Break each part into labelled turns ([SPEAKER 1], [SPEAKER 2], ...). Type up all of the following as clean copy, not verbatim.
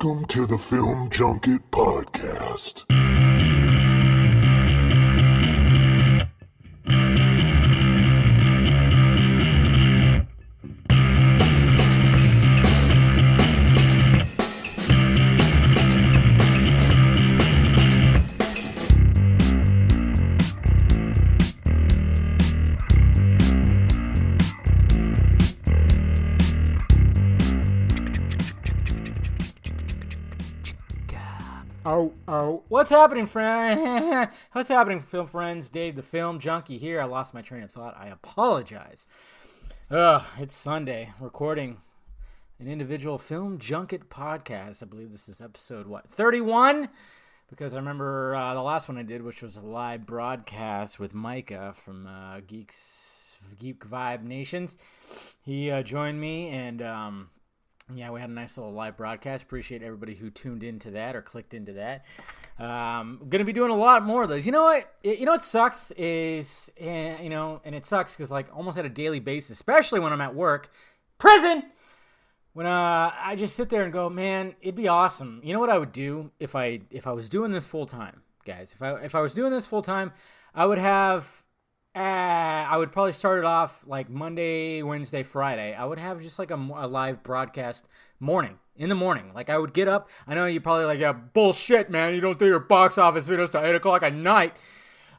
[SPEAKER 1] Welcome to the Film Junket podcast.
[SPEAKER 2] What's happening, friend? What's happening, film friends? Dave, the Film Junkie here. I lost my train of thought. I apologize. It's Sunday, recording an individual Film Junket podcast. I believe this is episode, 31? Because I remember the last one I did, which was a live broadcast with Micah from Geek Vibe Nations. He joined me, and yeah, we had a nice little live broadcast. Appreciate everybody who tuned into that or clicked into that. Going to be doing a lot more of those. You know what? What sucks is, and it sucks because like almost at a daily basis, especially when I'm at work, prison. When I just sit there and go, man, it'd be awesome. You know what I would do if I was doing this full time, guys? If I was doing this full time, I would have. I would probably start it off like Monday, Wednesday, Friday. I would have just like a live broadcast in the morning. Like I would get up. I know you're probably like, yeah, bullshit, man. You don't do your box office videos till 8 o'clock at night.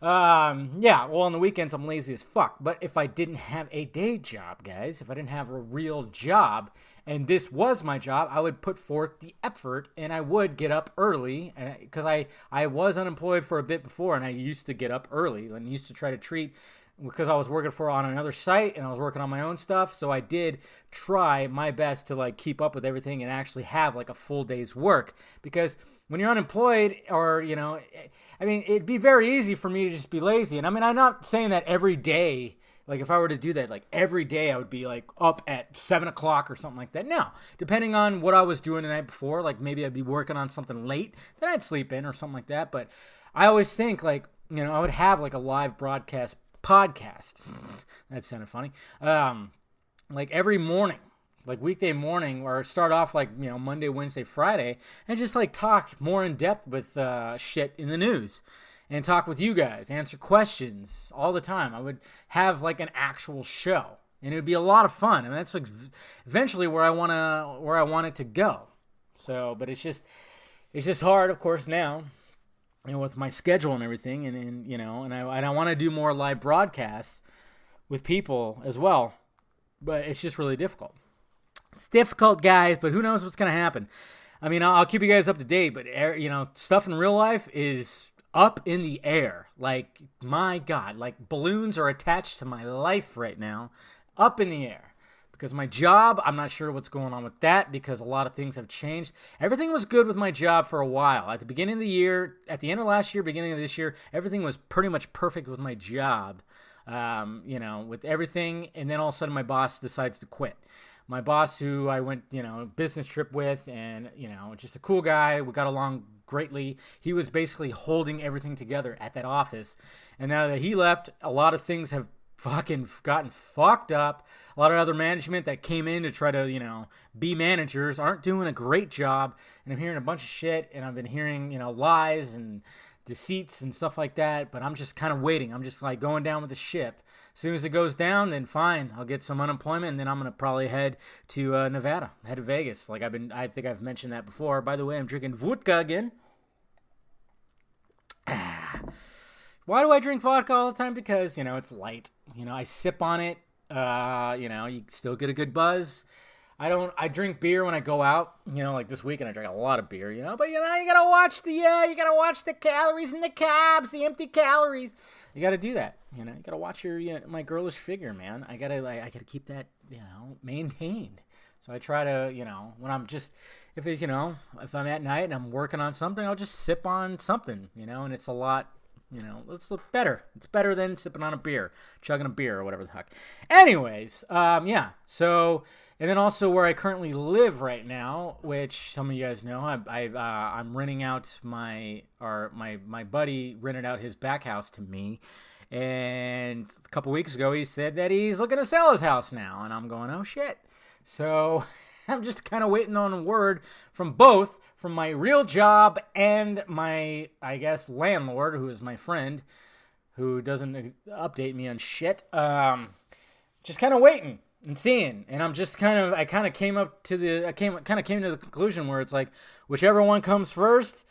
[SPEAKER 2] Yeah, well, on the weekends, I'm lazy as fuck. But if I didn't have a day job, guys, if I didn't have a real job, and this was my job, I would put forth the effort, and I would get up early, because I was unemployed for a bit before, and I used to get up early, and used to try to treat, because I was working on another site, and I was working on my own stuff, so I did try my best to, like, keep up with everything and actually have, like, a full day's work, because when you're unemployed, or, it'd be very easy for me to just be lazy, and I'm not saying that every day. Like, if I were to do that, like, every day I would be, like, up at 7 o'clock or something like that. No. Depending on what I was doing the night before, like, maybe I'd be working on something late, then I'd sleep in or something like that. But I always think, like, I would have, like, a live broadcast podcast. That sounded funny. Like, every morning, like, weekday morning, or start off, like, Monday, Wednesday, Friday, and just, like, talk more in depth with shit in the news. And talk with you guys, answer questions all the time. I would have like an actual show, and it would be a lot of fun. That's like eventually where I want it to go. So, but it's just hard, of course, now, with my schedule and everything, and I want to do more live broadcasts with people as well, but it's just really difficult. It's difficult, guys, but who knows what's gonna happen? I'll keep you guys up to date, but stuff in real life is up in the air. Like, my God, like balloons are attached to my life right now, up in the air. Because my job, I'm not sure what's going on with that, because a lot of things have changed. Everything was good with my job for a while. At the beginning of the year, at the end of last year, beginning of this year, everything was pretty much perfect with my job, with everything. And then all of a sudden my boss decides to quit. My boss, who I went, business trip with, and, just a cool guy. We got along greatly. He was basically holding everything together at that office. And now that he left, a lot of things have fucking gotten fucked up. A lot of other management that came in to try to, be managers aren't doing a great job. And I'm hearing a bunch of shit, and I've been hearing, lies and deceits and stuff like that. But I'm just kind of waiting. I'm just like going down with the ship. As soon as it goes down, then fine, I'll get some unemployment, and then I'm gonna probably head to Nevada, head to Vegas. Like I think I've mentioned that before. By the way, I'm drinking vodka again. Why do I drink vodka all the time? Because it's light. I sip on it. You still get a good buzz. I drink beer when I go out. Like this weekend I drank a lot of beer. But you gotta watch the calories and the carbs, the empty calories. You got to do that. You got to watch your my girlish figure, man. I got to keep that, maintained. So I try to, when I'm just if I'm at night and I'm working on something, I'll just sip on something, and it's a lot, let's look better. It's better than sipping on a beer, chugging a beer or whatever the heck. Anyways, yeah. So, and then also where I currently live right now, which some of you guys know, I'm renting out my buddy rented out his back house to me, and a couple weeks ago he said that he's looking to sell his house now, and I'm going, oh shit. So I'm just kind of waiting on a word from both, from my real job and my, I guess, landlord, who is my friend, who doesn't update me on shit. Just kind of waiting and seeing. And I'm just I kind of came to the conclusion where it's like, whichever one comes first,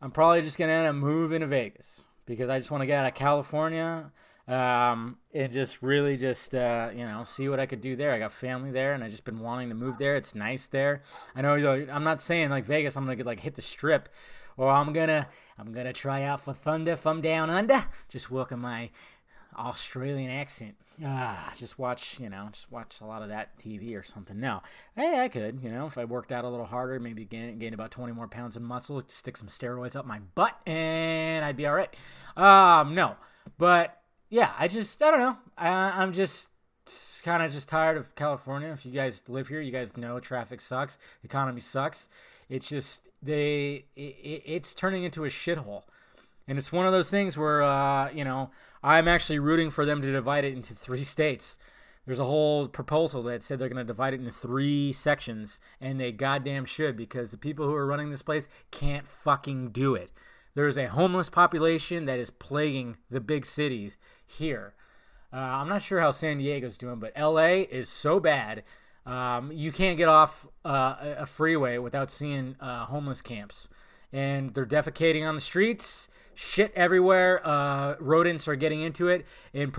[SPEAKER 2] I'm probably just going to end up moving to Vegas because I just want to get out of California. And just really see what I could do there. I got family there, and I just been wanting to move there. It's nice there. I know, I'm not saying like Vegas, I'm gonna get like hit the strip, or I'm gonna try out for Thunder from down under. Just work on my Australian accent. Just watch a lot of that TV or something. No, hey, I could, if I worked out a little harder, maybe gain about 20 more pounds of muscle, stick some steroids up my butt, and I'd be all right. No, but. Yeah, I don't know. I'm just kind of just tired of California. If you guys live here, you guys know traffic sucks. Economy sucks. It's just, it's turning into a shithole. And it's one of those things where, I'm actually rooting for them to divide it into 3 states. There's a whole proposal that said they're going to divide it into 3 sections, and they goddamn should, because the people who are running this place can't fucking do it. There is a homeless population that is plaguing the big cities here. I'm not sure how San Diego's doing, but LA is so bad. You can't get off a freeway without seeing homeless camps. And they're defecating on the streets. Shit everywhere. Rodents are getting into it. And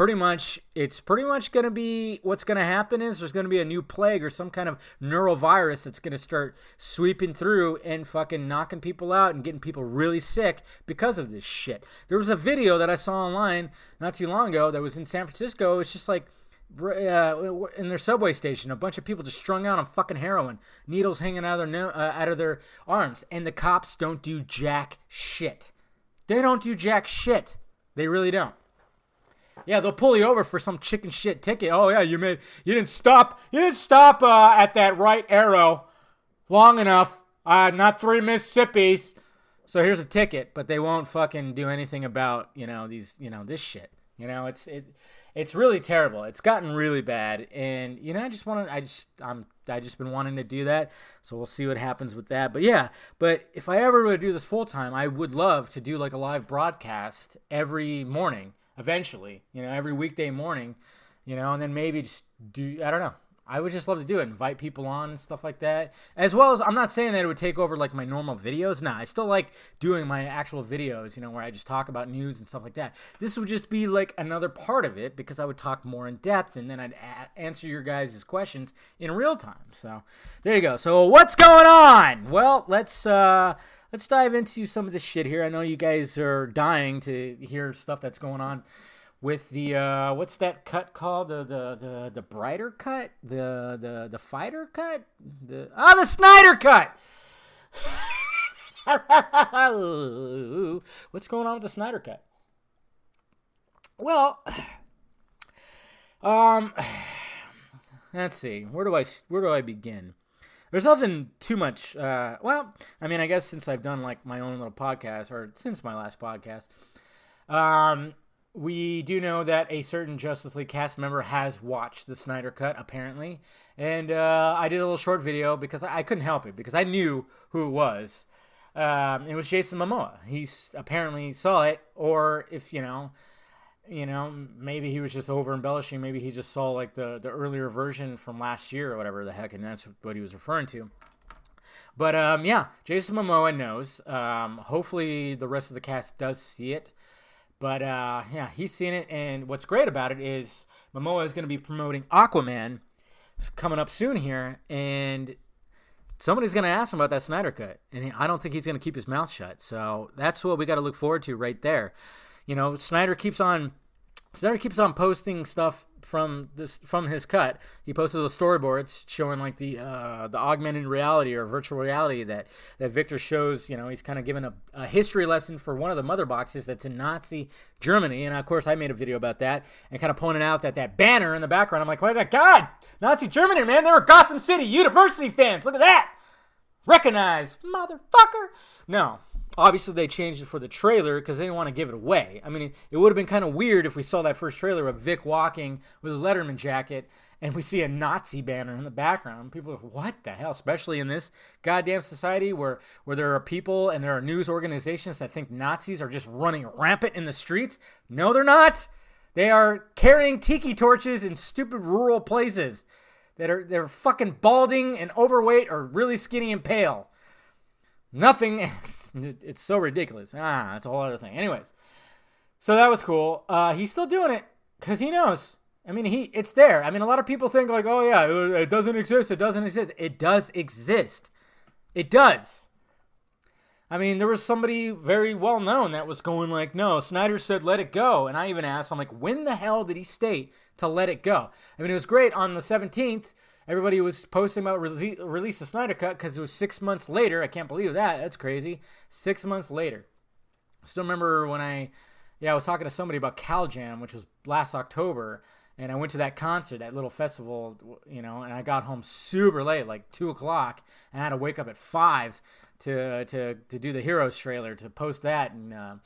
[SPEAKER 2] it's pretty much going to be, what's going to happen is there's going to be a new plague or some kind of neurovirus that's going to start sweeping through and fucking knocking people out and getting people really sick because of this shit. There was a video that I saw online not too long ago that was in San Francisco. It's just like, in their subway station, a bunch of people just strung out on fucking heroin, needles hanging out of their arms, and the cops don't do jack shit. They don't do jack shit. They really don't. Yeah, they'll pull you over for some chicken shit ticket. Oh yeah, you didn't stop at that right arrow long enough. Not 3 Mississippis. So here's a ticket, but they won't fucking do anything about this shit. It's really terrible. It's gotten really bad, and I just been wanting to do that. So we'll see what happens with that. But if I ever would do this full time, I would love to do like a live broadcast every morning. Eventually, every weekday morning, and then maybe just do. I don't know. I would just love to do it, invite people on and stuff like that. As well as, I'm not saying that it would take over like my normal videos. Nah, I still like doing my actual videos, where I just talk about news and stuff like that. This would just be like another part of it because I would talk more in depth and then I'd answer your guys' questions in real time. So there you go. So what's going on? Well, let's dive into some of this shit here. I know you guys are dying to hear stuff that's going on with the what's that cut called? The brighter cut? The fighter cut? The Snyder cut. What's going on with the Snyder cut? Well, let's see. Where do I begin? There's nothing too much. Well, I mean, I guess since I've done like my own little podcast, or since my last podcast, we do know that a certain Justice League cast member has watched the Snyder Cut, apparently. And I did a little short video because I couldn't help it, because I knew who it was. It was Jason Momoa. He apparently saw it, or if, maybe he was just over-embellishing. Maybe he just saw like the earlier version from last year or whatever the heck, and that's what he was referring to. But, Jason Momoa knows. Hopefully the rest of the cast does see it. But, he's seen it, and what's great about it is Momoa is going to be promoting Aquaman coming up soon here, and somebody's going to ask him about that Snyder Cut, and I don't think he's going to keep his mouth shut. So that's what we got to look forward to right there. Snyder keeps on posting stuff from his cut. He posted the storyboards showing like the augmented reality or virtual reality that Victor shows. He's kind of given a history lesson for one of the mother boxes that's in Nazi Germany. And of course I made a video about that and kind of pointed out that banner in the background. I'm like, oh my God, Nazi Germany, man, they were Gotham City University fans. Look at that. Recognize, motherfucker. No. Obviously, they changed it for the trailer because they didn't want to give it away. I mean, it would have been kind of weird if we saw that first trailer of Vic walking with a Letterman jacket and we see a Nazi banner in the background. People are like, what the hell? Especially in this goddamn society where there are people and there are news organizations that think Nazis are just running rampant in the streets. No, they're not. They are carrying tiki torches in stupid rural places they're fucking balding and overweight or really skinny and pale. Nothing. It's so ridiculous. That's a whole other thing. Anyways, so that was cool. He's still doing it because he knows. I mean, it's there. I mean, a lot of people think like, oh yeah, it doesn't exist. It doesn't exist. It does exist. It does. I mean, there was somebody very well known that was going like, no, Snyder said let it go. And I even asked, I'm like, when the hell did he state to let it go? I mean, it was great on the 17th. Everybody was posting about release the Snyder Cut because it was 6 months later. I can't believe that. That's crazy. 6 months later. Still remember when I was talking to somebody about Cal Jam, which was last October. And I went to that concert, that little festival, and I got home super late, like 2 o'clock. And I had to wake up at 5 to do the Heroes trailer, to post that and,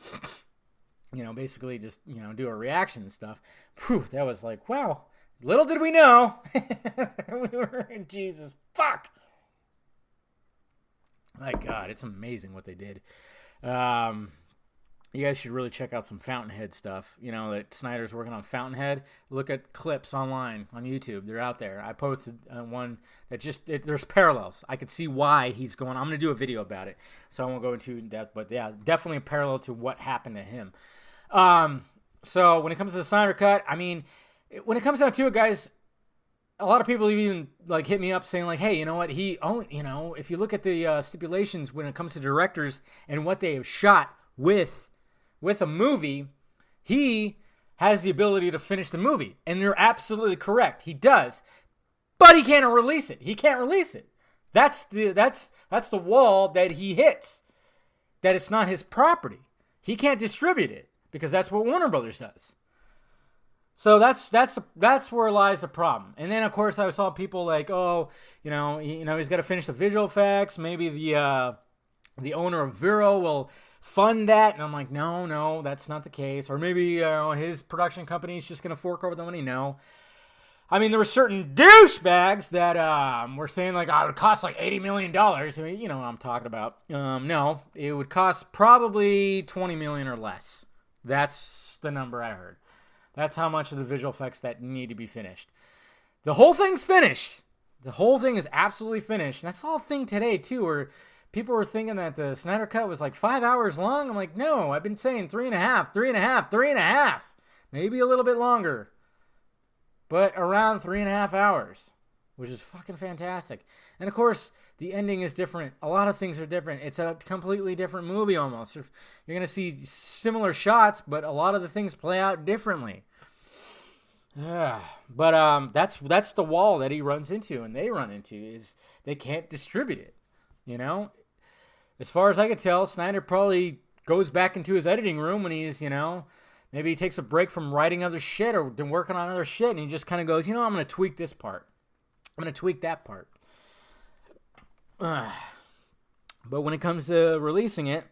[SPEAKER 2] basically just, do a reaction and stuff. Whew, that was like, wow, little did we know. We were in Jesus, fuck. My God, it's amazing what they did. You guys should really check out some Fountainhead stuff. That Snyder's working on Fountainhead. Look at clips online on YouTube. They're out there. I posted one that there's parallels. I could see why he's going. I'm going to do a video about it, so I won't go into in depth. But yeah, definitely a parallel to what happened to him. So when it comes to the Snyder Cut, I mean, when it comes down to it, guys, a lot of people even like hit me up saying like, hey, you know what? If you look at the stipulations when it comes to directors and what they have shot with a movie, he has the ability to finish the movie. And you're absolutely correct. He does. But he can't release it. He can't release it. That's the wall that he hits. That it's not his property. He can't distribute it because that's what Warner Brothers does. So that's where lies the problem. And then of course I saw people like, oh, he's got to finish the visual effects. Maybe the owner of Vero will fund that. And I'm like, no, that's not the case. Or maybe his production company is just going to fork over the money. No. I mean, there were certain douchebags that were saying like, it would cost like $80 million. I mean, you know what I'm talking about. No, it would cost probably $20 million or less. That's the number I heard. That's how much of the visual effects that need to be finished. The whole thing's finished. The whole thing is absolutely finished. And that's the whole thing today, too, where people were thinking that the Snyder Cut was like 5 hours long. I'm like, no, I've been saying 3.5. Maybe a little bit longer. But around 3.5 hours, which is fucking fantastic. And of course, the ending is different. A lot of things are different. It's a completely different movie almost. You're going to see similar shots, but a lot of the things play out differently. But that's the wall that he runs into and they run into, is they can't distribute it. As far as I could tell, Snyder probably goes back into his editing room when he's, maybe he takes a break from writing other shit or been working on other shit, and he just kind of goes, I'm going to tweak this part. I'm going to tweak that part. But when it comes to releasing it,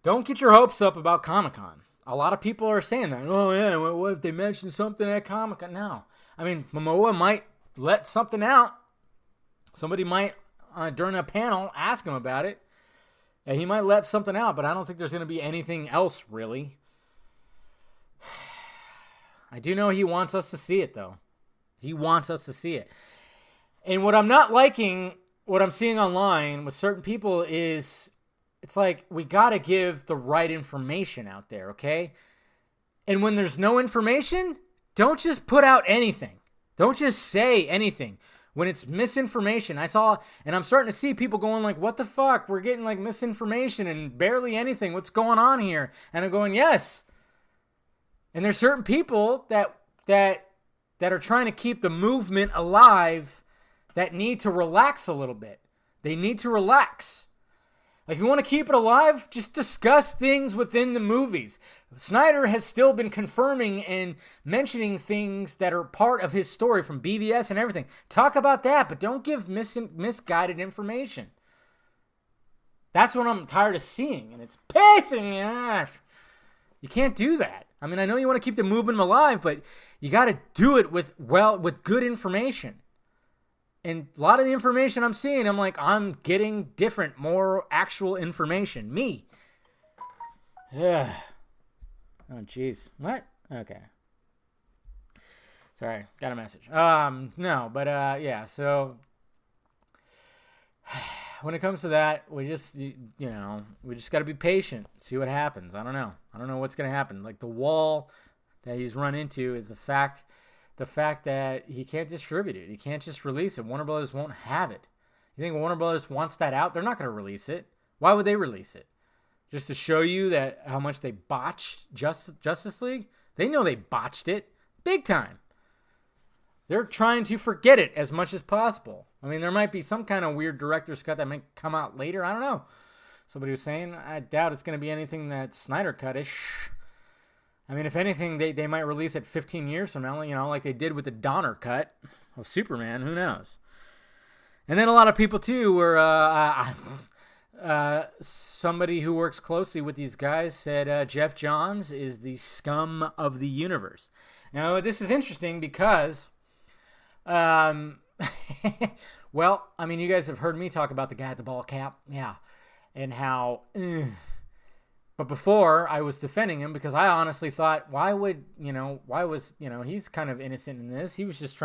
[SPEAKER 2] don't get your hopes up about Comic-Con. A lot of people are saying that. Oh, yeah, what if they mention something at Comic-Con? No. I mean, Momoa might let something out. Somebody might, during a panel, ask him about it. And he might let something out, but I don't think there's going to be anything else, really. I do know he wants us to see it, though. He wants us to see it. And what I'm not liking, what I'm seeing online with certain people is, it's like, we got to give the right information out there, okay? And when there's no information, don't just put out anything. Don't just say anything. When it's misinformation, I'm starting to see people going like, what the fuck? We're getting like misinformation and barely anything. What's going on here? And I'm going, yes. And there's certain people that are trying to keep the movement alive that need to relax a little bit. They need to relax. Like, if you want to keep it alive, just discuss things within the movies. Snyder has still been confirming and mentioning things that are part of his story from BVS and everything. Talk about that, but don't give misguided information. That's what I'm tired of seeing, and it's pissing me off. You can't do that. I mean, I know you want to keep the movement alive, but you got to do it with good information. And a lot of the information I'm seeing, I'm like, I'm getting different, more actual information. Me. Yeah. Oh, jeez. What? Okay. Sorry, got a message. No, but yeah. So when it comes to that, we just got to be patient, see what happens. I don't know what's gonna happen. Like the wall that he's run into is the fact that he can't distribute it. He can't just release it. Warner Brothers won't have it. You think Warner Brothers wants that out? They're not gonna release it. Why would they release it? Just to show you that how much they botched Justice League? They know they botched it big time. They're trying to forget it as much as possible. I mean, there might be some kind of weird director's cut that might come out later. I don't know. Somebody was saying, I doubt it's going to be anything that's Snyder cut-ish. I mean, if anything, they might release it 15 years from now, like they did with the Donner cut of Superman. Who knows? And then a lot of people, too, were... somebody who works closely with these guys said Geoff Johns is the scum of the universe. Now, this is interesting because... well, I mean, you guys have heard me talk about the guy at the ball cap, yeah, and how, but before I was defending him because I honestly thought, he's kind of innocent in this. He was just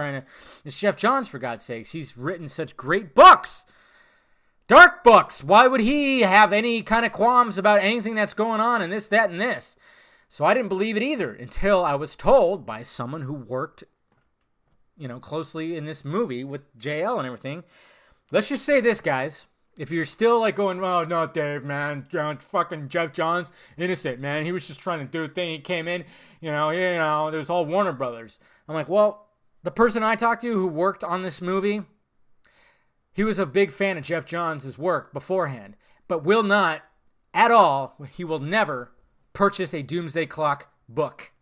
[SPEAKER 2] it's Geoff Johns, for God's sakes. He's written such great books, dark books. Why would he have any kind of qualms about anything that's going on and this, that, and this? So I didn't believe it either until I was told by someone who worked closely in this movie with JL and everything. Let's just say this, guys. If you're still like going, oh, no, Dave, man, fucking Geoff Johns, innocent, man. He was just trying to do a thing. He came in, there's all Warner Brothers. I'm like, well, the person I talked to who worked on this movie, he was a big fan of Geoff Johns' work beforehand, but will not at all, he will never purchase a Doomsday Clock book.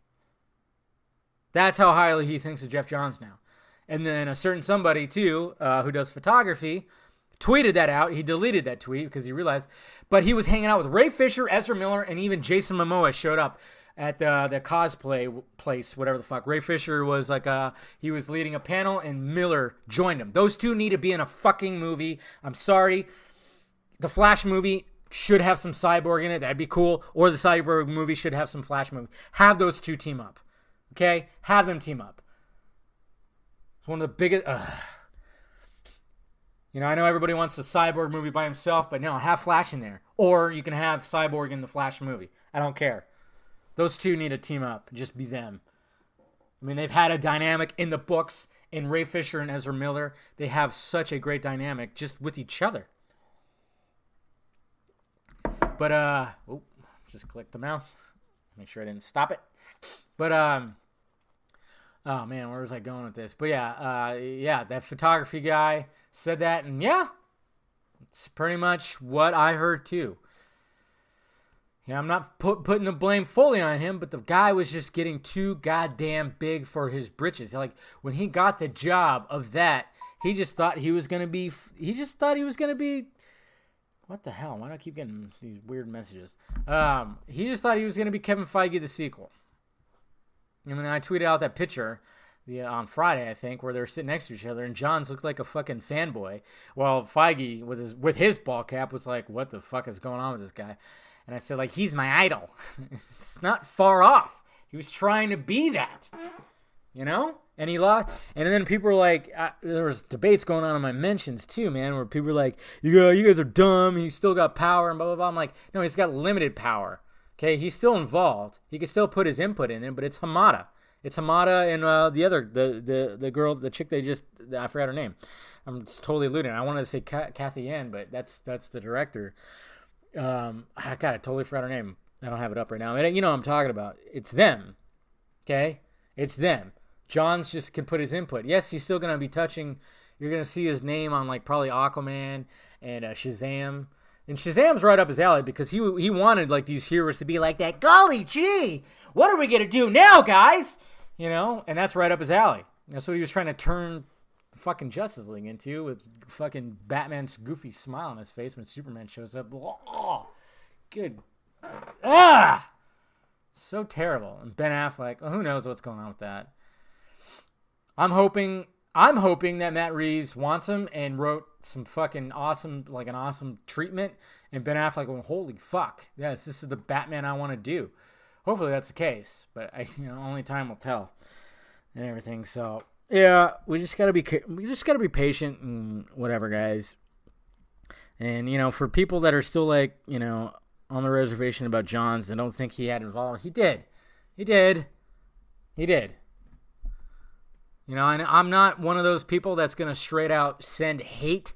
[SPEAKER 2] That's how highly he thinks of Geoff Johns now. And then a certain somebody, too, who does photography, tweeted that out. He deleted that tweet because he realized. But he was hanging out with Ray Fisher, Ezra Miller, and even Jason Momoa showed up at the cosplay place, whatever the fuck. Ray Fisher was he was leading a panel, and Miller joined him. Those two need to be in a fucking movie. I'm sorry. The Flash movie should have some Cyborg in it. That'd be cool. Or the Cyborg movie should have some Flash movie. Have those two team up. Okay? Have them team up. It's one of the biggest... I know everybody wants the Cyborg movie by himself, but no, have Flash in there. Or you can have Cyborg in the Flash movie. I don't care. Those two need to team up. Just be them. I mean, they've had a dynamic in the books, in Ray Fisher and Ezra Miller. They have such a great dynamic just with each other. But, just click the mouse. Make sure I didn't stop it. But, oh man, where was I going with this? But yeah, that photography guy said that, and yeah, it's pretty much what I heard too. Yeah, I'm not putting the blame fully on him, but the guy was just getting too goddamn big for his britches. Like when he got the job of that, he just thought he was gonna be. What the hell? Why do I keep getting these weird messages? He just thought he was gonna be Kevin Feige the sequel. I mean, I tweeted out that picture on Friday, I think, where they were sitting next to each other, and Johns looked like a fucking fanboy, while Feige, with his ball cap, was like, what the fuck is going on with this guy? And I said, like, he's my idol. It's not far off. He was trying to be that, And he lost. And then people were like, there was debates going on in my mentions, too, man, where people were like, you guys are dumb, he still got power, and blah, blah, blah. I'm like, no, he's got limited power. Okay, he's still involved. He can still put his input in it, but it's Hamada. It's Hamada and the girl, the chick I forgot her name. I'm totally alluding. I wanted to say Kathy Ann, but that's the director. God, I totally forgot her name. I don't have it up right now. You know what I'm talking about. It's them. Okay? It's them. Johns just can put his input. Yes, he's still going to be touching. You're going to see his name on probably Aquaman and Shazam. And Shazam's right up his alley because he wanted these heroes to be like that. Golly gee, what are we going to do now, guys? And that's right up his alley. That's what he was trying to turn the fucking Justice League into, with fucking Batman's goofy smile on his face when Superman shows up. Oh, good. So terrible. And Ben Affleck, well, who knows what's going on with that. I'm hoping that Matt Reeves wants him and wrote some fucking awesome, like an awesome treatment. And Ben Affleck went, holy fuck. Yes, this is the Batman I want to do. Hopefully that's the case. But only time will tell and everything. So yeah, we just gotta be patient and whatever, guys. And for people that are still like, on the reservation about Johns and don't think he had involvement, he did. And I'm not one of those people that's going to straight out send hate.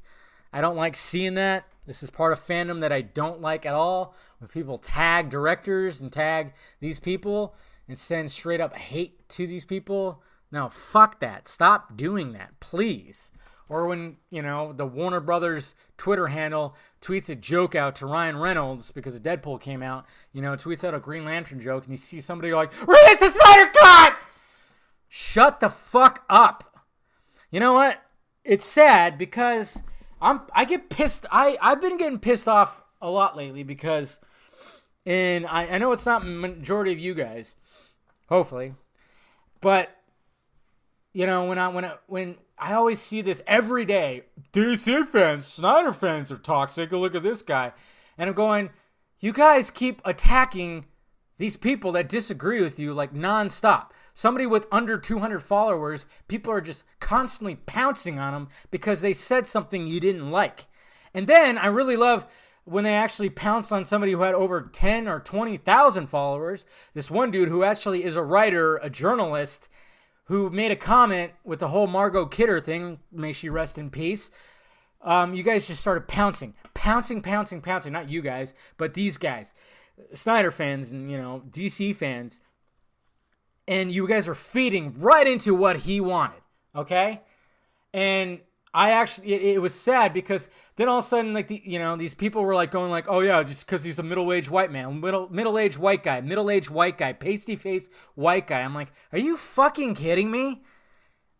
[SPEAKER 2] I don't like seeing that. This is part of fandom that I don't like at all. When people tag directors and tag these people and send straight up hate to these people. No, fuck that. Stop doing that, please. Or when, the Warner Brothers Twitter handle tweets a joke out to Ryan Reynolds because the Deadpool came out, tweets out a Green Lantern joke, and you see somebody like, release the Snyder Cut! Shut the fuck up. You know what? It's sad because I get pissed. I've been getting pissed off a lot lately because, and I know it's not majority of you guys, hopefully, but when I always see this every day, DC fans, Snyder fans are toxic. Look at this guy. And I'm going, you guys keep attacking these people that disagree with you like nonstop. Somebody with under 200 followers, people are just constantly pouncing on them because they said something you didn't like. And then I really love when they actually pounce on somebody who had over 10 or 20,000 followers. This one dude who actually is a writer, a journalist, who made a comment with the whole Margot Kidder thing, may she rest in peace. You guys just started pouncing. Not you guys, but these guys. Snyder fans and, DC fans. And you guys are feeding right into what he wanted, okay? And it was sad because then all of a sudden, like, these people were like going like, oh yeah, just because he's a middle-aged white man, middle-aged white guy, pasty-faced white guy. I'm like, are you fucking kidding me?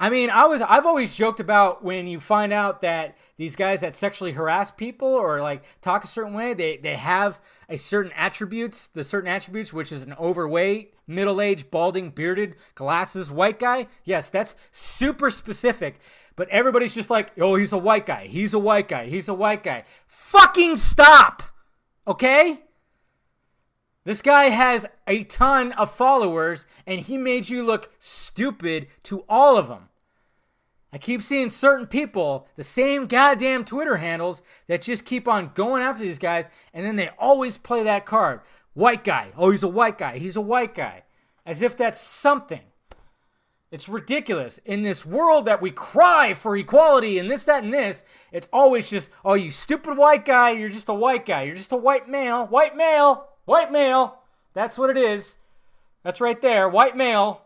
[SPEAKER 2] I mean, I've always joked about when you find out that these guys that sexually harass people or like talk a certain way, they have certain attributes, which is an overweight, middle-aged, balding, bearded, glasses, white guy. Yes, that's super specific. But everybody's just like, oh, he's a white guy. Fucking stop. Okay? This guy has a ton of followers, and he made you look stupid to all of them. I keep seeing certain people, the same goddamn Twitter handles, that just keep on going after these guys, and then they always play that card. White guy. Oh, he's a white guy. As if that's something. It's ridiculous. In this world that we cry for equality and this, that, and this, it's always just, oh, you stupid white guy, you're just a white guy. You're just a white male. White male. That's what it is. That's right there. White male.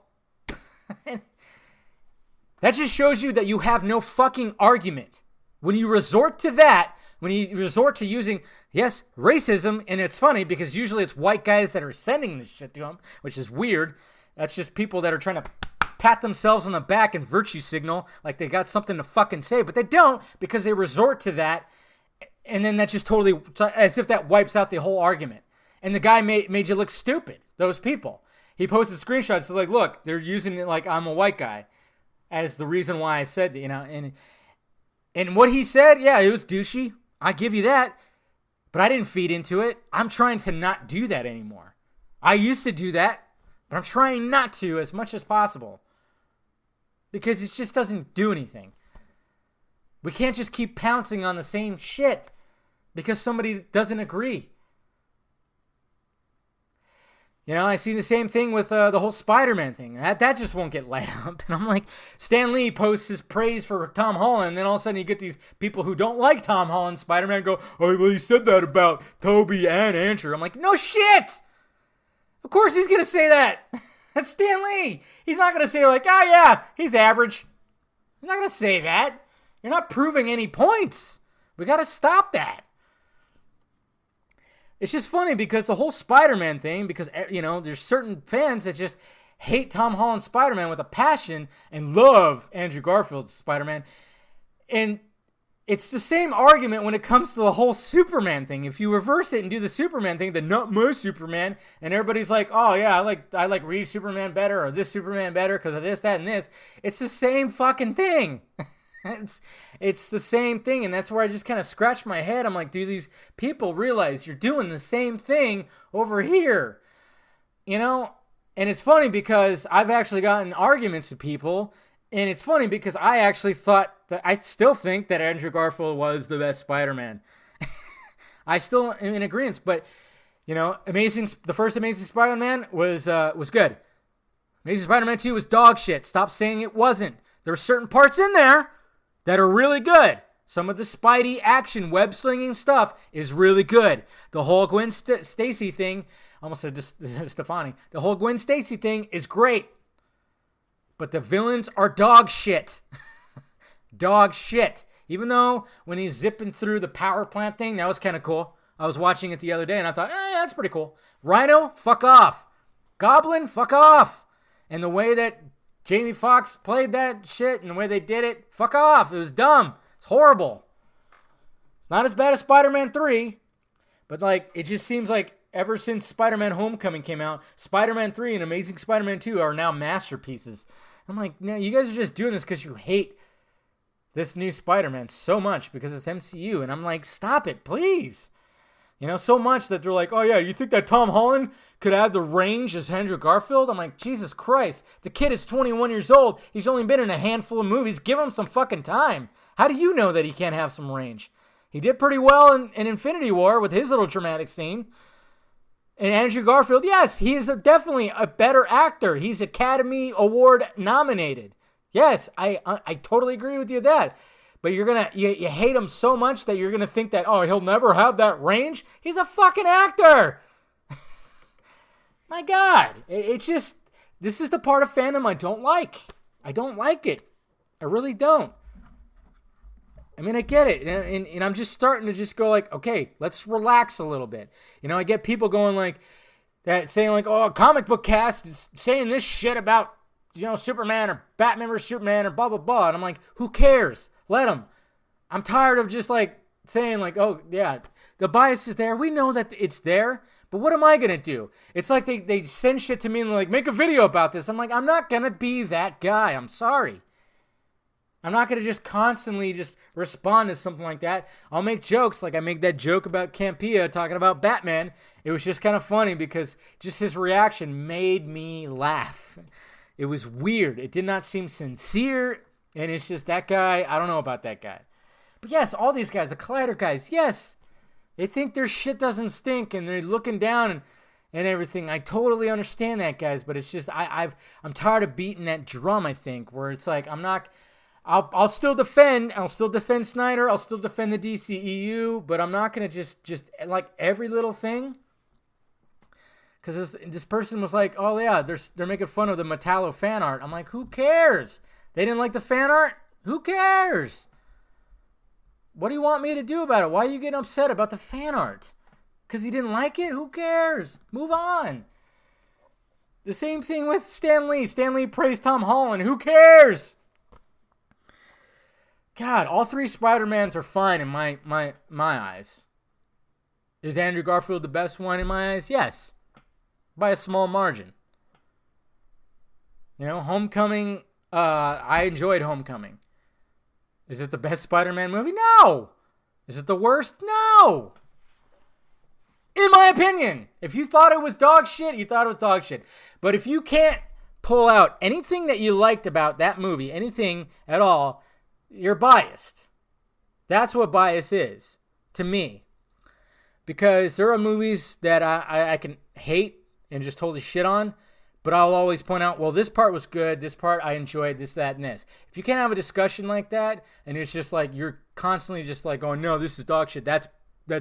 [SPEAKER 2] That just shows you that you have no fucking argument. When you resort to that, when you resort to using, yes, racism, and it's funny because usually it's white guys that are sending this shit to them, which is weird. That's just people that are trying to pat themselves on the back and virtue signal like they got something to fucking say, but they don't because they resort to that, and then that just totally, as if that wipes out the whole argument. And the guy made you look stupid, those people. He posted screenshots like, look, they're using it like I'm a white guy as the reason why I said that, and what he said, yeah, it was douchey. I give you that, but I didn't feed into it. I'm trying to not do that anymore. I used to do that, but I'm trying not to as much as possible. Because it just doesn't do anything. We can't just keep pouncing on the same shit because somebody doesn't agree. I see the same thing with the whole Spider-Man thing. That just won't get light up. And I'm like, Stan Lee posts his praise for Tom Holland, and then all of a sudden you get these people who don't like Tom Holland Spider-Man go, oh, well, you said that about Toby and Andrew. I'm like, no shit! Of course he's going to say that. That's Stan Lee. He's not going to say like, oh yeah, he's average. He's not going to say that. You're not proving any points. We got to stop that. It's just funny because the whole Spider-Man thing, because, there's certain fans that just hate Tom Holland's Spider-Man with a passion and love Andrew Garfield's Spider-Man. And it's the same argument when it comes to the whole Superman thing. If you reverse it and do the Superman thing, the not my Superman, and everybody's like, oh yeah, I like Reed Superman better, or this Superman better because of this, that, and this. It's the same fucking thing. It's the same thing, and that's where I just kind of scratch my head. I'm like, do these people realize you're doing the same thing over here? You know? And it's funny because I've actually gotten arguments with people, and it's funny because I actually thought that I still think that Andrew Garfield was the best Spider-Man. I still am in agreement, but you know, the first Amazing Spider-Man was good. Amazing Spider-Man 2 was dog shit. Stop saying it wasn't. There were certain parts in there that are really good. Some of the Spidey action web slinging stuff is really good. The whole Gwen Stacy thing, almost said Stefani. The whole Gwen Stacy thing is great. But the villains are dog shit. Dog shit. Even though when he's zipping through the power plant thing, that was kind of cool. I was watching it the other day and I thought, yeah, that's pretty cool. Rhino, fuck off. Goblin, fuck off. And the way that Jamie Foxx played that shit and the way they did it, fuck off. It was dumb. It's horrible. Not as bad as Spider-Man 3, but like it just seems like ever since Spider-Man Homecoming came out, Spider-Man 3 and Amazing Spider-Man 2 are now masterpieces. I'm like, no, you guys are just doing this because you hate this new Spider-Man so much because it's MCU. And I'm like, stop it, please. You know, so much that they're like, oh yeah, you think that Tom Holland could have the range as Andrew Garfield? I'm like, Jesus Christ. The kid is 21 years old. He's only been in a handful of movies. Give him some fucking time. How do you know that he can't have some range? He did pretty well in Infinity War with his little dramatic scene. And Andrew Garfield, yes, he is definitely a better actor. He's Academy Award nominated. Yes, I totally agree with you that. But you hate him so much that you're gonna think that, oh, he'll never have that range. He's a fucking actor. My God, it's just, this is the part of fandom I don't like. I don't like it. I really don't. I mean, I get it, and I'm just starting to just go like, okay, let's relax a little bit. You know, I get people going like that, saying like, oh, comic book cast is saying this shit about, you know, Superman or Batman vs Superman or blah blah blah, and I'm like, who cares? Let them. I'm tired of just like saying like, oh yeah, the bias is there. We know that it's there, but what am I gonna do? It's like they send shit to me and they're like, make a video about this. I'm like, I'm not gonna be that guy. I'm sorry. I'm not going to just constantly just respond to something like that. I'll make jokes like I make that joke about Campea talking about Batman. It was just kind of funny because just his reaction made me laugh. It was weird. It did not seem sincere. And it's just that guy. I don't know about that guy. But yes, all these guys, the Collider guys, yes. They think their shit doesn't stink and they're looking down and everything. I totally understand that, guys. But it's just I'm tired of beating that drum, I think, where it's like I'll still defend Snyder. I'll still defend the DCEU, but I'm not going to just like every little thing. Because this person was like, oh yeah, they're making fun of the Metallo fan art. I'm like, who cares? They didn't like the fan art? Who cares? What do you want me to do about it? Why are you getting upset about the fan art? Because he didn't like it? Who cares? Move on. The same thing with Stan Lee. Stan Lee praised Tom Holland. Who cares? God, all three Spider-Mans are fine in my eyes. Is Andrew Garfield the best one in my eyes? Yes. By a small margin. You know, Homecoming, I enjoyed Homecoming. Is it the best Spider-Man movie? No. Is it the worst? No. In my opinion. If you thought it was dog shit, you thought it was dog shit. But if you can't pull out anything that you liked about that movie, anything at all, you're biased. That's what bias is, to me. Because there are movies that I can hate and just totally shit on, but I'll always point out, well, this part was good, this part I enjoyed, this, that, and this. If you can't have a discussion like that, and it's just like, you're constantly just like going, no, this is dog shit, that's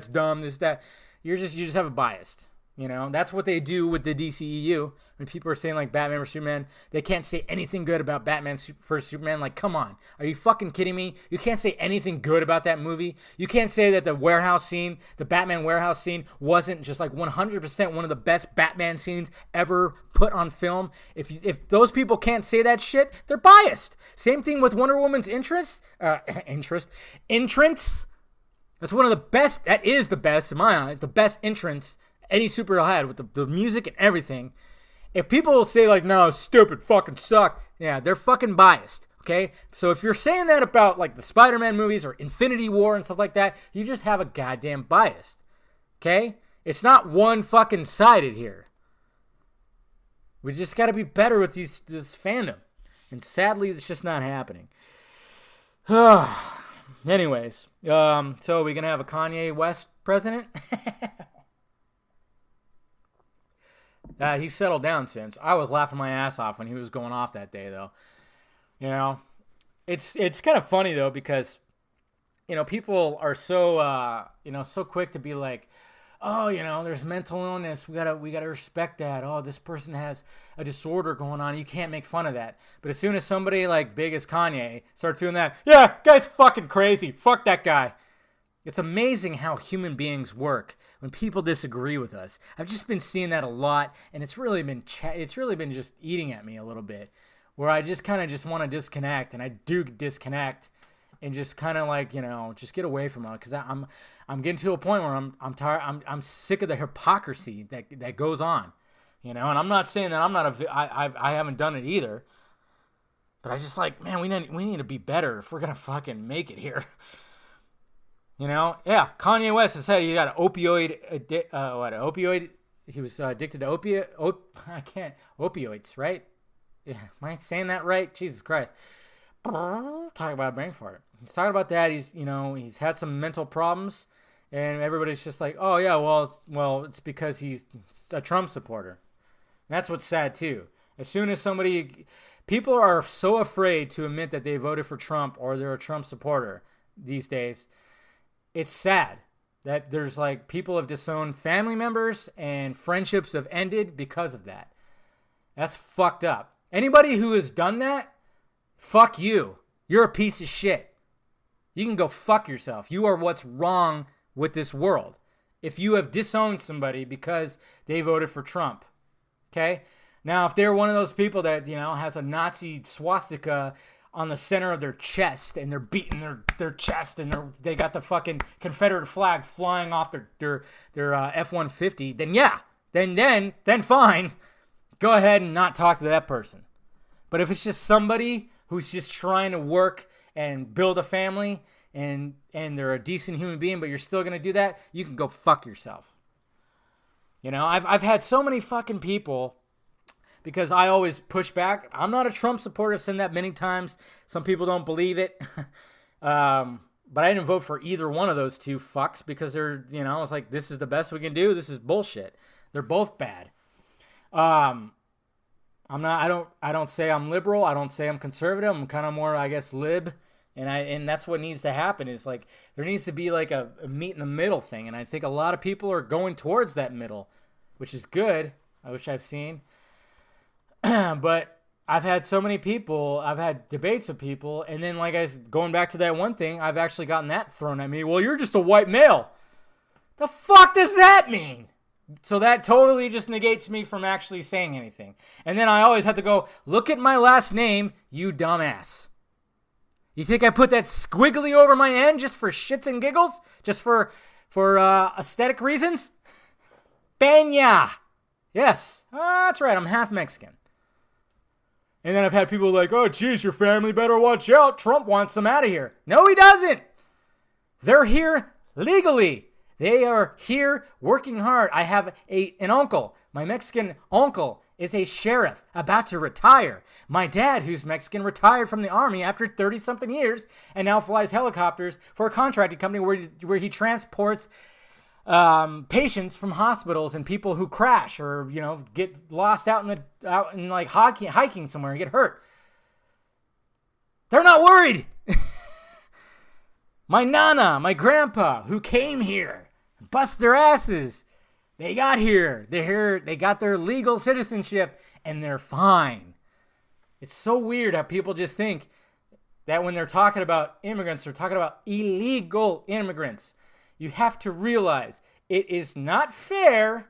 [SPEAKER 2] dumb, this, that, you just have a bias. You know, that's what they do with the DCEU. When people are saying, like, Batman vs. Superman, they can't say anything good about Batman vs. Superman. Like, come on. Are you fucking kidding me? You can't say anything good about that movie. You can't say that the warehouse scene, the Batman warehouse scene, wasn't just, like, 100% one of the best Batman scenes ever put on film. If those people can't say that shit, they're biased. Same thing with Wonder Woman's entrance. That's one of the best, that is the best, in my eyes, the best entrance any superhero had with the music and everything. If people say, like, no, stupid, fucking suck, yeah, they're fucking biased, okay? So if you're saying that about, like, the Spider-Man movies or Infinity War and stuff like that, you just have a goddamn bias, okay? It's not one fucking sided here. We just got to be better with this fandom. And sadly, it's just not happening. Anyways, so we going to have a Kanye West president? He settled down since. I was laughing my ass off when he was going off that day, though. You know, it's kind of funny, though, because, you know, people are so, so quick to be like, oh, you know, there's mental illness. We gotta respect that. Oh, this person has a disorder going on. You can't make fun of that. But as soon as somebody like big as Kanye starts doing that, yeah, guy's fucking crazy. Fuck that guy. It's amazing how human beings work when people disagree with us. I've just been seeing that a lot, and it's really been just eating at me a little bit, where I just kind of just want to disconnect, and I do disconnect, and just kind of like, you know, just get away from it, because I'm getting to a point where I'm tired. I'm sick of the hypocrisy that goes on, you know. And I'm not saying that I haven't done it either, but I just like, man, we need to be better if we're gonna fucking make it here. You know, yeah. Kanye West has said he got an opioid. He was addicted to opioids, right? Yeah, am I saying that right? Jesus Christ! Talking about a brain fart. He's talking about that. He's had some mental problems, and everybody's just like, oh yeah, well, it's because he's a Trump supporter. And that's what's sad too. As soon as people are so afraid to admit that they voted for Trump or they're a Trump supporter these days. It's sad that there's like people have disowned family members and friendships have ended because of that. That's fucked up. Anybody who has done that, fuck you. You're a piece of shit. You can go fuck yourself. You are what's wrong with this world. If you have disowned somebody because they voted for Trump. Okay? Now, if they're one of those people that, you know, has a Nazi swastika on the center of their chest, and they're beating their chest, and they got the fucking Confederate flag flying off their F-150, then yeah, then fine, go ahead and not talk to that person. But if it's just somebody who's just trying to work and build a family, and they're a decent human being, but you're still gonna do that, you can go fuck yourself. You know, I've had so many fucking people. Because I always push back. I'm not a Trump supporter. I've said that many times. Some people don't believe it. But I didn't vote for either one of those two fucks because they're, you know, it's like, this is the best we can do. This is bullshit. They're both bad. I don't say I'm liberal. I don't say I'm conservative. I'm kind of more, I guess, lib. And that's what needs to happen is like, there needs to be like a meet in the middle thing. And I think a lot of people are going towards that middle, which is good, which I've seen. But I've had so many people, I've had debates with people, and then like going back to that one thing, I've actually gotten that thrown at me. Well, you're just a white male. The fuck does that mean? So that totally just negates me from actually saying anything. And then I always have to go, look at my last name, you dumbass. You think I put that squiggly over my end just for shits and giggles? Just for aesthetic reasons? Benya. Yes, that's right, I'm half Mexican. And then I've had people like, oh, geez, your family better watch out. Trump wants them out of here. No, he doesn't. They're here legally. They are here working hard. I have an uncle. My Mexican uncle is a sheriff about to retire. My dad, who's Mexican, retired from the army after 30-something years and now flies helicopters for a contracting company where he transports patients from hospitals and people who crash or, you know, get lost out in like hiking somewhere and get hurt. They're not worried. My nana, my grandpa, who came here, bust their asses, They got here. They're here. They got their legal citizenship, and they're fine. It's so weird how people just think that when they're talking about immigrants, they're talking about illegal immigrants. You have to realize it is not fair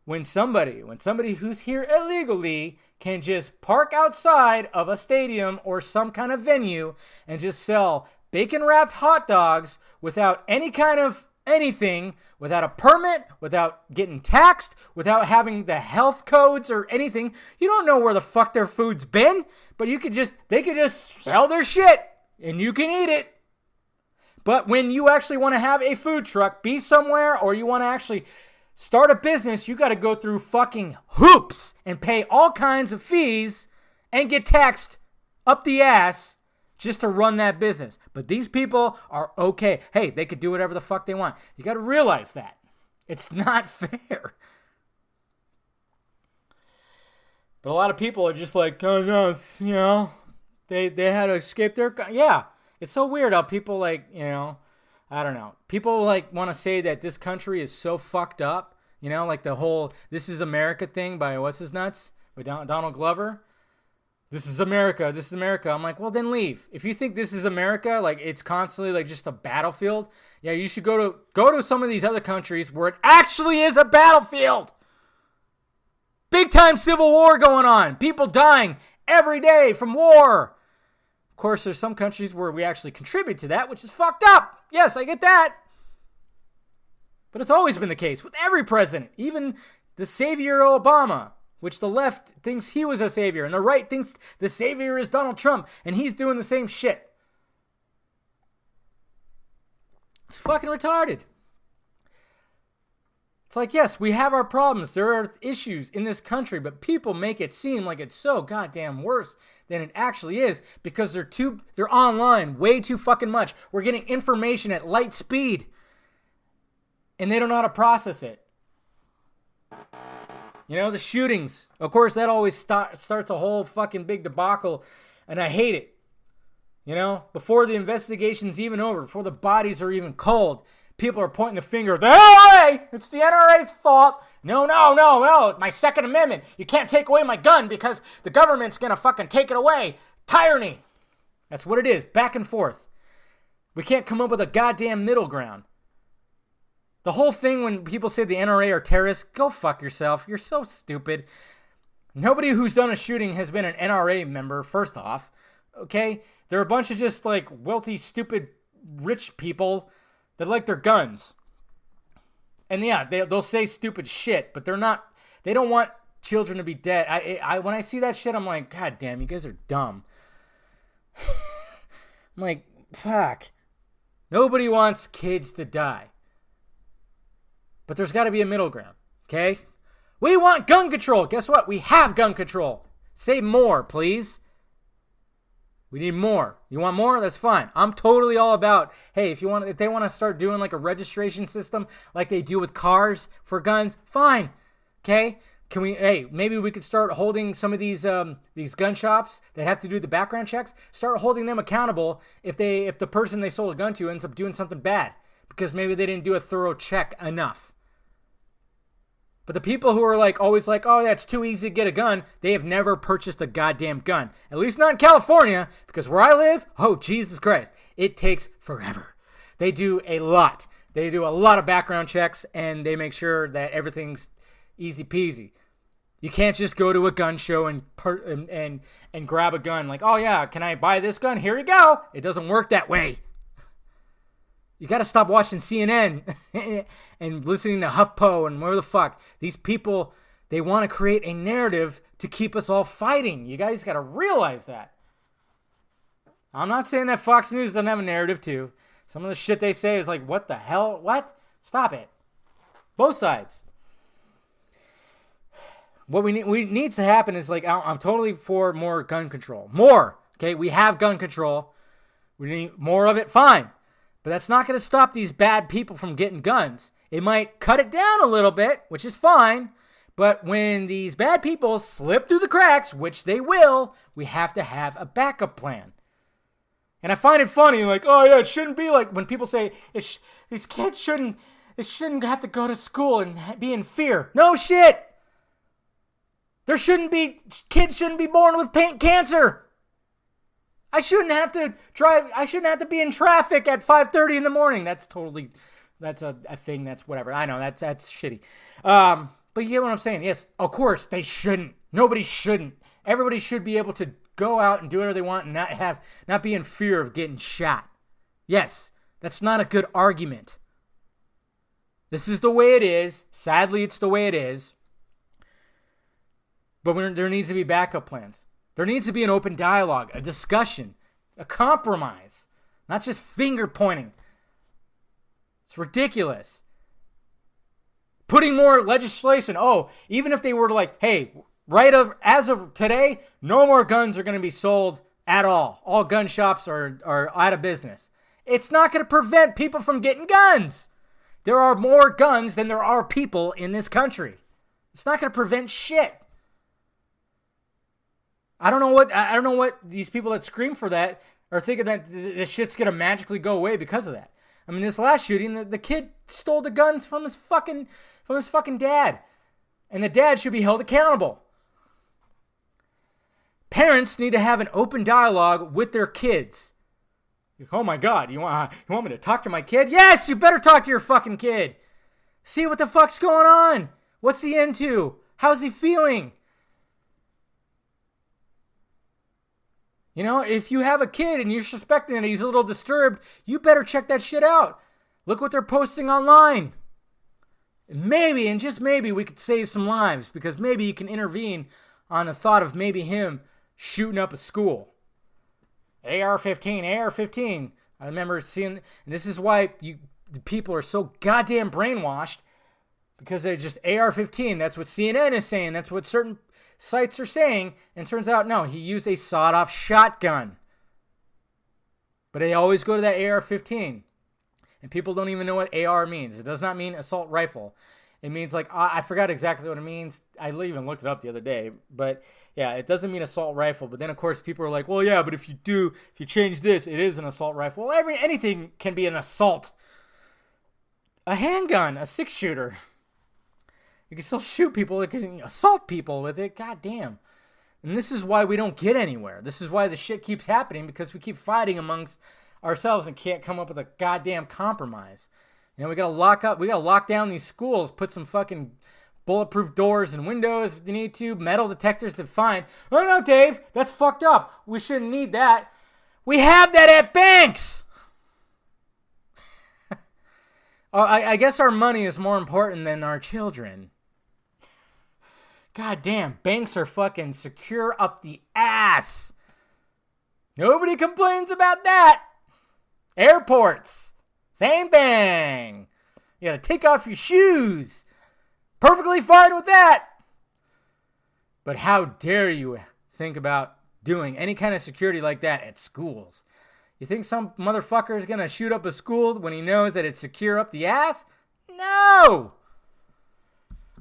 [SPEAKER 2] when somebody who's here illegally can just park outside of a stadium or some kind of venue and just sell bacon-wrapped hot dogs without any kind of anything, without a permit, without getting taxed, without having the health codes or anything. You don't know where the fuck their food's been, but they could just sell their shit and you can eat it. But when you actually want to have a food truck, be somewhere, or you want to actually start a business, you got to go through fucking hoops and pay all kinds of fees and get taxed up the ass just to run that business. But these people are okay. Hey, they could do whatever the fuck they want. You got to realize that. It's not fair. But a lot of people are just like, oh no, you know, they had to escape their... Yeah, it's so weird how people like, you know, I don't know. People like want to say that this country is so fucked up. You know, like the whole This Is America thing by what's his nuts? By Donald Glover. This is America. This is America. I'm like, well, then leave. If you think this is America, like it's constantly like just a battlefield, yeah, you should go to some of these other countries where it actually is a battlefield. Big time civil war going on. People dying every day from war. Of course, there's some countries where we actually contribute to that, which is fucked up. Yes, I get that. But it's always been the case with every president, even the savior Obama, which the left thinks he was a savior, and the right thinks the savior is Donald Trump, and he's doing the same shit. It's fucking retarded. It's like, yes, we have our problems. There are issues in this country, but people make it seem like it's so goddamn worse than it actually is because they're online way too fucking much. We're getting information at light speed, and they don't know how to process it. You know, the shootings. Of course, that always starts a whole fucking big debacle, and I hate it. You know, before the investigation's even over, before the bodies are even cold, people are pointing the finger. The NRA! It's the NRA's fault. No. My Second Amendment. You can't take away my gun because the government's going to fucking take it away. Tyranny. That's what it is. Back and forth. We can't come up with a goddamn middle ground. The whole thing when people say the NRA are terrorists, go fuck yourself. You're so stupid. Nobody who's done a shooting has been an NRA member, first off. Okay? They're a bunch of just like wealthy, stupid, rich people that like their guns. And yeah, they'll say stupid shit, but they don't want children to be dead. When I see that shit, I'm like, God damn, you guys are dumb. I'm like, fuck. Nobody wants kids to die. But there's got to be a middle ground, okay? We want gun control. Guess what? We have gun control. Say more, please. We need more. You want more? That's fine. I'm totally all about, hey, if they want to start doing like a registration system like they do with cars for guns, fine. Okay? Maybe we could start holding some of these gun shops that have to do the background checks, start holding them accountable if the person they sold a gun to ends up doing something bad because maybe they didn't do a thorough check enough. But the people who are like always like, oh, that's too easy to get a gun, they have never purchased a goddamn gun. At least not in California, because where I live, oh, Jesus Christ, it takes forever. They do a lot. They do a lot of background checks, and they make sure that everything's easy peasy. You can't just go to a gun show and grab a gun like, oh, yeah, can I buy this gun? Here you go. It doesn't work that way. You got to stop watching CNN and listening to HuffPo and where the fuck. These people, they want to create a narrative to keep us all fighting. You guys got to realize that. I'm not saying that Fox News doesn't have a narrative too. Some of the shit they say is like, what the hell? What? Stop it. Both sides. What needs to happen is like, I'm totally for more gun control. More. Okay, we have gun control. We need more of it. Fine. But that's not going to stop these bad people from getting guns. It might cut it down a little bit, which is fine. But when these bad people slip through the cracks, which they will, we have to have a backup plan. And I find it funny, like, oh yeah, it shouldn't be like when people say these kids shouldn't they shouldn't have to go to school and be in fear. No shit. Kids shouldn't be born with cancer. I shouldn't have to be in traffic at 5:30 in the morning. That's a thing. That's whatever. I know that's shitty. But you get what I'm saying. Yes, of course they shouldn't. Nobody shouldn't. Everybody should be able to go out and do whatever they want and not be in fear of getting shot. Yes, that's not a good argument. This is the way it is. Sadly, it's the way it is. But there needs to be backup plans. There needs to be an open dialogue, a discussion, a compromise, not just finger pointing. It's ridiculous. Putting more legislation. Oh, even if they were like, hey, as of today, no more guns are going to be sold at all. All gun shops are out of business. It's not going to prevent people from getting guns. There are more guns than there are people in this country. It's not going to prevent shit. I don't know what these people that scream for that are thinking, that this shit's going to magically go away because of that. I mean, this last shooting, the kid stole the guns from his fucking dad. And the dad should be held accountable. Parents need to have an open dialogue with their kids. Oh my God, you want me to talk to my kid? Yes, you better talk to your fucking kid. See what the fuck's going on. What's he into? How's he feeling? You know, if you have a kid and you're suspecting that he's a little disturbed, you better check that shit out. Look what they're posting online. Maybe, and just maybe, we could save some lives, because maybe you can intervene on the thought of maybe him shooting up a school. AR-15. I remember seeing, and this is why the people are so goddamn brainwashed, because they're just AR-15. That's what CNN is saying. That's what certain sites are saying. And it turns out, no, he used a sawed-off shotgun. But they always go to that AR-15. And people don't even know what AR means. It does not mean assault rifle. It means, like, I forgot exactly what it means. I even looked it up the other day. But yeah, it doesn't mean assault rifle. But then, of course, people are like, well, yeah, but if you change this, it is an assault rifle. Well, anything can be an assault. A handgun, a 6-shooter. You can still shoot people. You can assault people with it. God damn. And this is why we don't get anywhere. This is why the shit keeps happening, because we keep fighting amongst ourselves and can't come up with a goddamn compromise. You know, we gotta lock down these schools, put some fucking bulletproof doors and windows if you need to, metal detectors to find. Oh no, Dave, that's fucked up. We shouldn't need that. We have that at banks. I guess our money is more important than our children. God damn, banks are fucking secure up the ass. Nobody complains about that. Airports, same thing. You gotta take off your shoes. Perfectly fine with that. But how dare you think about doing any kind of security like that at schools? You think some motherfucker is gonna shoot up a school when he knows that it's secure up the ass? No!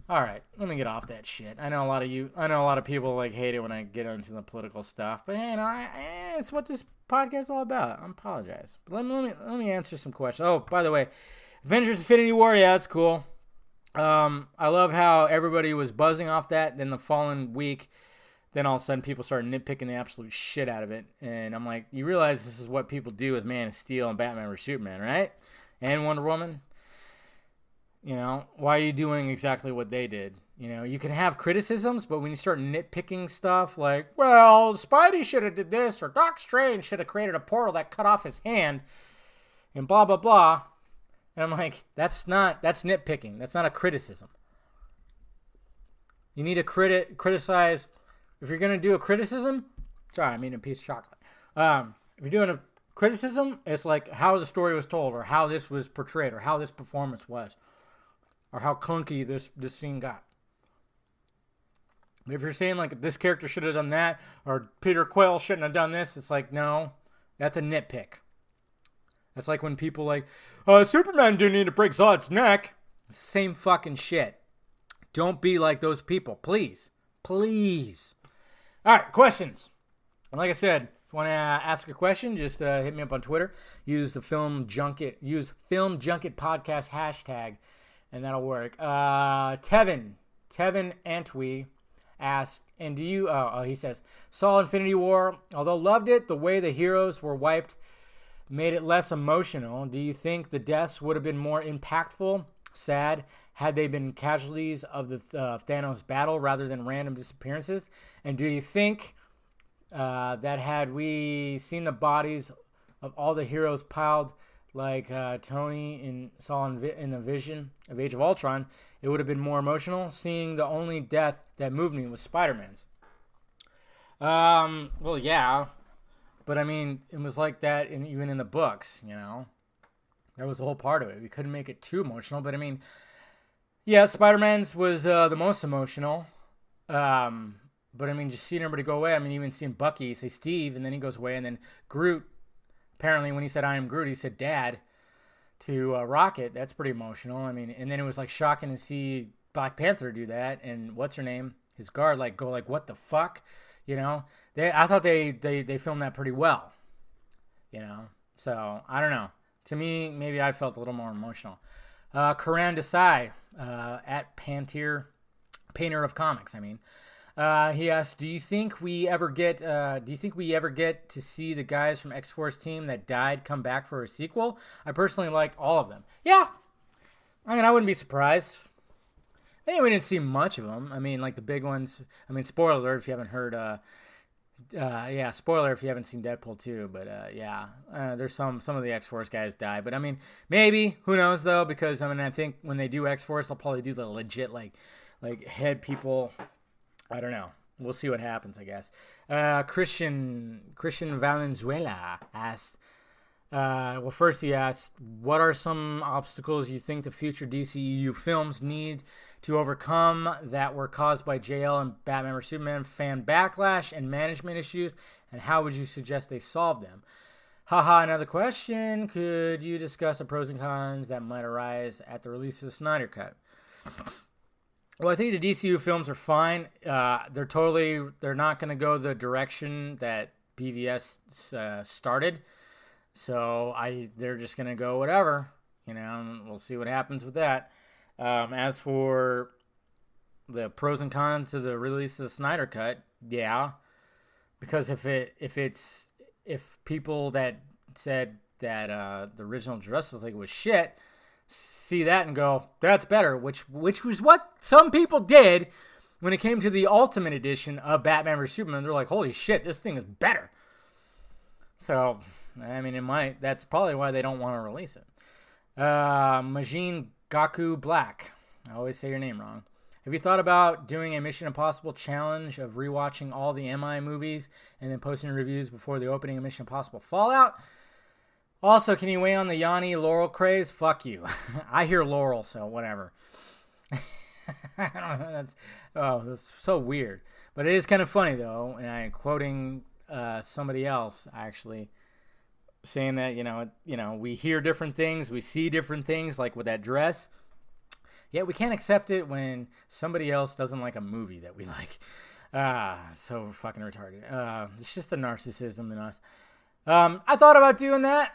[SPEAKER 2] Alright, let me get off that shit. I know a lot of people like hate it when I get into the political stuff, but hey, it's what this podcast is all about. I apologize. But let me answer some questions. Oh, by the way, Avengers Infinity War, yeah, that's cool. I love how everybody was buzzing off that. Then the following week, then all of a sudden people started nitpicking the absolute shit out of it. And I'm like, you realize this is what people do with Man of Steel and Batman vs Superman, right? And Wonder Woman. You know, why are you doing exactly what they did? You know, you can have criticisms, but when you start nitpicking stuff like, well, Spidey should have did this, or Doc Strange should have created a portal that cut off his hand, and blah, blah, blah. And I'm like, that's nitpicking. That's not a criticism. You need to criticize. If you're going to do a criticism, sorry, I mean a piece of chocolate. If you're doing a criticism, it's like how the story was told, or how this was portrayed, or how this performance was, or how clunky this scene got. But if you're saying like this character should have done that, or Peter Quill shouldn't have done this, it's like, no, that's a nitpick. That's like when people like, Superman didn't need to break Zod's neck. Same fucking shit. Don't be like those people, please. Please. All right, questions. And like I said, If you want to ask a question, just hit me up on Twitter. Use the Film Junket podcast hashtag, and that'll work. Tevin Antwi asked, and do you? He says, saw Infinity War. Although loved it, the way the heroes were wiped made it less emotional. Do you think the deaths would have been more impactful, sad, had they been casualties of the Thanos battle rather than random disappearances? And do you think that had we seen the bodies of all the heroes piled like Tony saw in the Vision of Age of Ultron, it would have been more emotional? Seeing the only death that moved me was Spider-Man's. Well, yeah. But, I mean, it was like that even in the books, you know. That was the whole part of it. We couldn't make it too emotional. But, I mean, yeah, Spider-Man's was the most emotional. But, I mean, just seeing everybody go away. I mean, even seeing Bucky say Steve, and then he goes away. And then Groot, apparently when he said I am Groot, he said Dad to Rocket. That's pretty emotional. I mean, and then it was, like, shocking to see Black Panther do that. And what's her name? His guard, like, go like, what the fuck? You know? I thought they filmed that pretty well, you know. So I don't know. To me, maybe I felt a little more emotional. Karan Desai at Painter of Comics. I mean, he asked, "Do you think we ever get to see the guys from X-Force team that died come back for a sequel? I personally liked all of them. Yeah, I mean, I wouldn't be surprised. I think we didn't see much of them. I mean, like the big ones. I mean, spoiler alert if you haven't heard." Spoiler if you haven't seen Deadpool 2, but there's some of the X-Force guys die, but I mean, maybe, who knows though, because I mean, I think when they do X-Force, they'll probably do the legit like head people. I don't know. We'll see what happens, I guess. Christian Valenzuela asked, well, first he asked, what are some obstacles you think the future DCEU films need to overcome that were caused by JL and Batman vs. Superman fan backlash and management issues, and how would you suggest they solve them? Haha, another question. Could you discuss the pros and cons that might arise at the release of the Snyder Cut? Well, I think the DCU films are fine. They're not going to go the direction that BVS started. So they're just going to go whatever, you know, and we'll see what happens with that. As for the pros and cons of the release of the Snyder Cut, yeah, because if people that said that the original Justice League was shit see that and go, that's better, which was what some people did when it came to the Ultimate Edition of Batman vs. Superman. They're like, holy shit, this thing is better. So, I mean, that's probably why they don't want to release it. Majin Gaku Black. I always say your name wrong. Have you thought about doing a Mission Impossible challenge of rewatching all the MI movies and then posting reviews before the opening of Mission Impossible Fallout? Also, can you weigh on the Yanni Laurel craze? Fuck you. I hear Laurel, so whatever. I don't know. That's so weird. But it is kind of funny, though, and I'm quoting somebody else, actually, saying that, you know, we hear different things, we see different things, like with that dress. Yet we can't accept it when somebody else doesn't like a movie that we like. So fucking retarded. It's just the narcissism in us. I thought about doing that.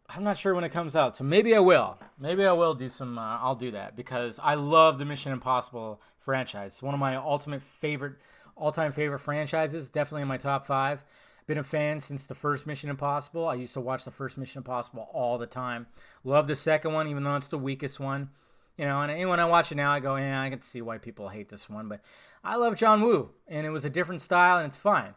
[SPEAKER 2] I'm not sure when it comes out, so maybe I will. Maybe I will do some. I'll do that because I love the Mission Impossible franchise. It's one of my all-time favorite franchises. Definitely in my top 5. Been a fan since the first Mission Impossible. I used to watch the first Mission Impossible all the time. Love the second one, even though it's the weakest one. You know, and when I watch it now, I go, yeah, I can see why people hate this one. But I love John Woo, and it was a different style, and it's fine.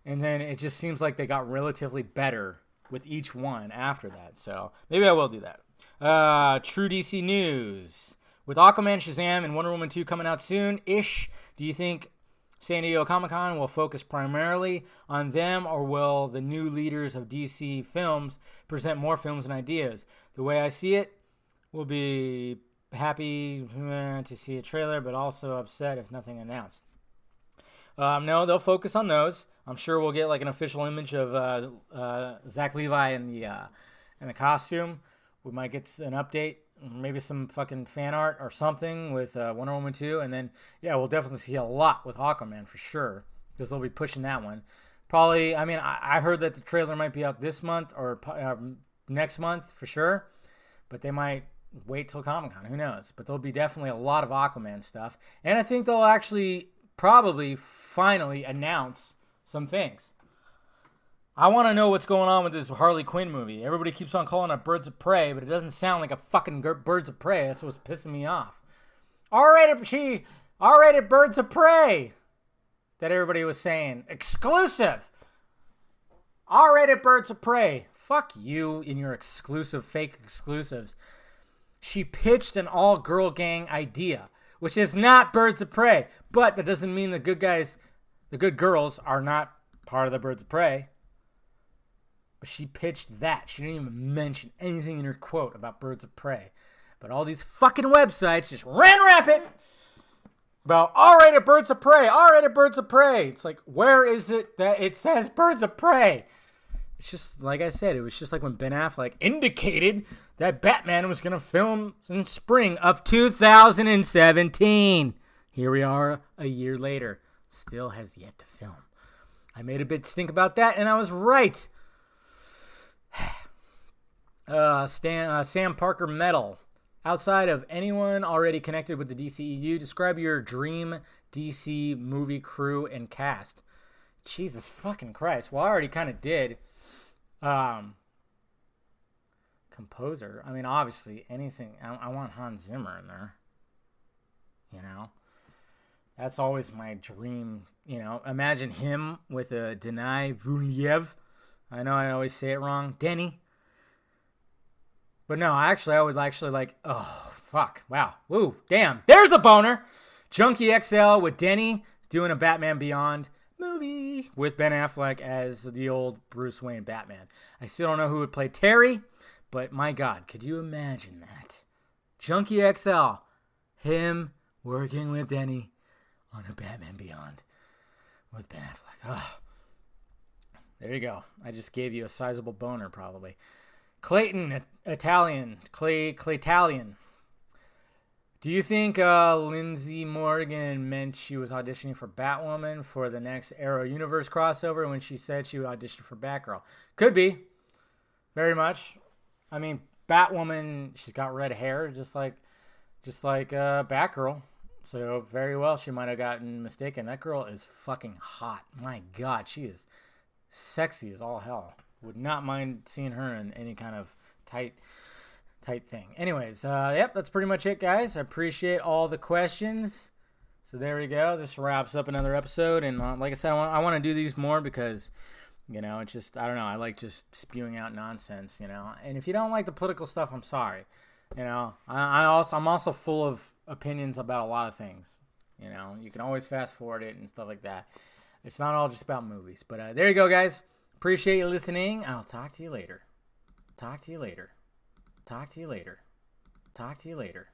[SPEAKER 2] And then it just seems like they got relatively better with each one after that. So maybe I will do that. True DC News. With Aquaman, Shazam, and Wonder Woman 2 coming out soon-ish, do you think San Diego Comic-Con will focus primarily on them, or will the new leaders of DC Films present more films and ideas? The way I see it, we'll be happy to see a trailer, but also upset if nothing announced. No, they'll focus on those. I'm sure we'll get like an official image of Zach Levi in the costume. We might get an update, maybe some fucking fan art or something with Wonder Woman 2, and then yeah, we'll definitely see a lot with Aquaman for sure because they'll be pushing that one. Probably, I mean, I heard that the trailer might be out this month or next month for sure. But they might wait till Comic-Con. Who knows? But there'll be definitely a lot of Aquaman stuff. And I think they'll actually probably finally announce some things. I want to know what's going on with this Harley Quinn movie. Everybody keeps on calling it Birds of Prey, but it doesn't sound like a fucking Birds of Prey. That's what's pissing me off. R-rated Birds of Prey that everybody was saying. Exclusive. R-rated Birds of Prey. Fuck you and your exclusive, fake exclusives. She pitched an all-girl gang idea, which is not Birds of Prey. But that doesn't mean the good guys, the good girls, are not part of the Birds of Prey. But she pitched that. She didn't even mention anything in her quote about Birds of Prey. But all these fucking websites just ran rampant about R-rated Birds of Prey, R-rated Birds of Prey. It's like, where is it that it says Birds of Prey? It's just, like I said, it was just like when Ben Affleck indicated that Batman was going to film in spring of 2017. Here we are a year later. Still has yet to film. I made a big stink about that, and I was right. Sam Parker Metal. Outside of anyone already connected with the DCEU, describe your dream DC movie crew and cast. Jesus fucking Christ. Well, I already kind of did. Composer. I mean, obviously, anything. I want Hans Zimmer in there. You know? That's always my dream. You know, imagine him with a Denis Villeneuve. I know I always say it wrong. Denny. But no, actually, I would actually like, oh, fuck. Wow. Woo, damn. There's a boner. Junkie XL with Denny doing a Batman Beyond movie with Ben Affleck as the old Bruce Wayne Batman. I still don't know who would play Terry, but my God, could you imagine that? Junkie XL, him working with Denny on a Batman Beyond with Ben Affleck. Oh. There you go. I just gave you a sizable boner, probably. Clayton, Italian. Claytalian. Do you think Lindsay Morgan meant she was auditioning for Batwoman for the next Arrow Universe crossover when she said she auditioned for Batgirl? Could be. Very much. I mean, Batwoman, she's got red hair, just like Batgirl. So very well, she might have gotten mistaken. That girl is fucking hot. My God, she is sexy as all hell. Would not mind seeing her in any kind of tight thing. Anyways, yep, that's pretty much it, guys. I appreciate all the questions. So there we go. This wraps up another episode. And like I said, I want to do these more because, you know, it's just, I don't know. I like just spewing out nonsense, you know. And if you don't like the political stuff, I'm sorry. You know, I'm also full of opinions about a lot of things. You know, you can always fast forward it and stuff like that. It's not all just about movies. But there you go, guys. Appreciate you listening. I'll talk to you later. Talk to you later. Talk to you later. Talk to you later.